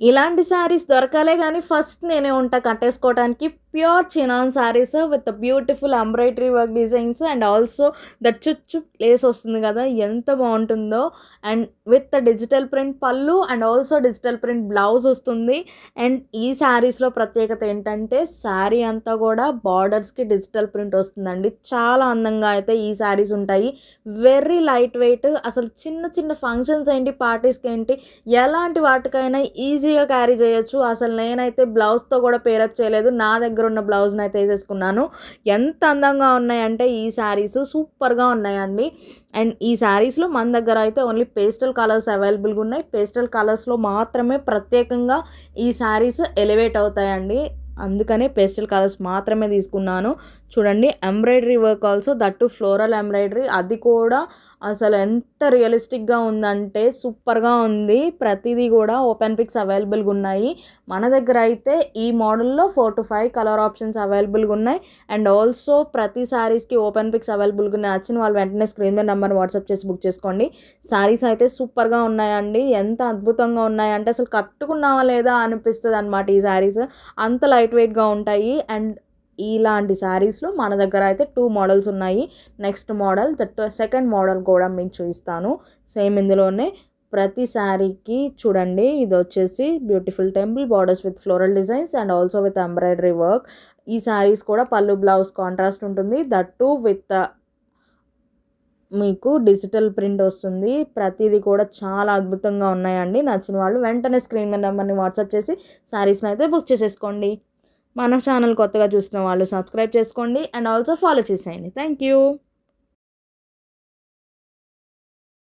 ఇలాంటి శారీస్ దొరకాలే గానీ ఫస్ట్ నేనే ఉంటా కట్టేసుకోవడానికి. Pure chinon saris with beautiful embroidery work designs and also that చుచ్చు లేస్ వస్తుంది కదా! ఎంత బావుంటుందో. అండ్ విత్ డిజిటల్ ప్రింట్ పళ్ళు and also digital print blouse వస్తుంది. అండ్ ఈ శారీస్‌లో ప్రత్యేకత ఏంటంటే శారీ అంతా కూడా బార్డర్స్‌కి డిజిటల్ ప్రింట్ వస్తుందండి. చాలా అందంగా అయితే ఈ శారీస్ ఉంటాయి. Very light weight. అసలు చిన్న చిన్న ఫంక్షన్స్ ఏంటి, పార్టీస్‌కి ఏంటి, ఎలాంటి వాటికైనా ఈజీగా క్యారీ చేయొచ్చు. అసలు నేనైతే బ్లౌజ్‌తో కూడా పేరప్ చేయలేదు. నా దగ్గర ఉన్న బ్లౌజ్‌ని అయితే ఏసేసుకున్నాను. ఎంత అందంగా ఉన్నాయంటే ఈ శారీస్ సూపర్‌గా ఉన్నాయండి. అండ్ ఈ శారీస్‌లో మన దగ్గర అయితే ఓన్లీ పేస్టల్ కలర్స్ అవైలబుల్‌గా ఉన్నాయి. పేస్టల్ కలర్స్‌లో మాత్రమే ప్రత్యేకంగా ఈ శారీస్ ఎలివేట్ అవుతాయండి. అందుకనే పేస్టల్ కలర్స్ మాత్రమే తీసుకున్నాను. చూడండి embroidery work also that to floral embroidery, అది కూడా అసలు ఎంత రియలిస్టిక్‌గా ఉందంటే సూపర్‌గా ఉంది. ప్రతిదీ కూడా ఓపెన్ పిక్స్ అవైలబుల్‌గా ఉన్నాయి. మన దగ్గర అయితే ఈ మోడల్‌లో 4-5 కలర్ ఆప్షన్స్ అవైలబుల్‌గా ఉన్నాయి. అండ్ ఆల్సో ప్రతి శారీస్‌కి ఓపెన్ పిక్స్ అవైలబుల్‌గా ఉన్నాయి. నచ్చిన వాళ్ళు వెంటనే స్క్రీన్ మీద నంబర్‌ని వాట్సాప్ చేసి బుక్ చేసుకోండి. శారీస్ అయితే సూపర్‌గా ఉన్నాయండి. ఎంత అద్భుతంగా ఉన్నాయంటే అసలు కట్టుకున్నామా లేదా అనిపిస్తదనమాట ఈ శారీస్. అంత లైట్ వెయిట్‌గా ఉంటాయి. అండ్ ఇలాంటి శారీస్‌లో మన దగ్గర అయితే 2 మోడల్స్ ఉన్నాయి. నెక్స్ట్ మోడల్ సెకండ్ మోడల్ కూడా మీకు చూపిస్తాను. సేమ్ ఇందులోనే ప్రతి శారీకి చూడండి, ఇదొచ్చేసి beautiful temple borders with floral designs and also with embroidery work. ఈ శారీస్ కూడా పళ్ళు బ్లౌజ్ కాంట్రాస్ట్ ఉంటుంది. దట్ టూ విత్ మీకు డిజిటల్ ప్రింట్ వస్తుంది. ప్రతిదీ కూడా చాలా అద్భుతంగా ఉన్నాయండి. నచ్చిన వాళ్ళు వెంటనే స్క్రీన్ మీద నెంబర్‌ని వాట్సాప్ చేసి శారీస్‌ని అయితే బుక్ చేసేసుకోండి. మన ఛానల్ కొత్తగా చూస్తున్న వాళ్ళు సబ్స్క్రైబ్ చేసుకోండి అండ్ ఆల్సో ఫాలో చేసేయండి. Thank you.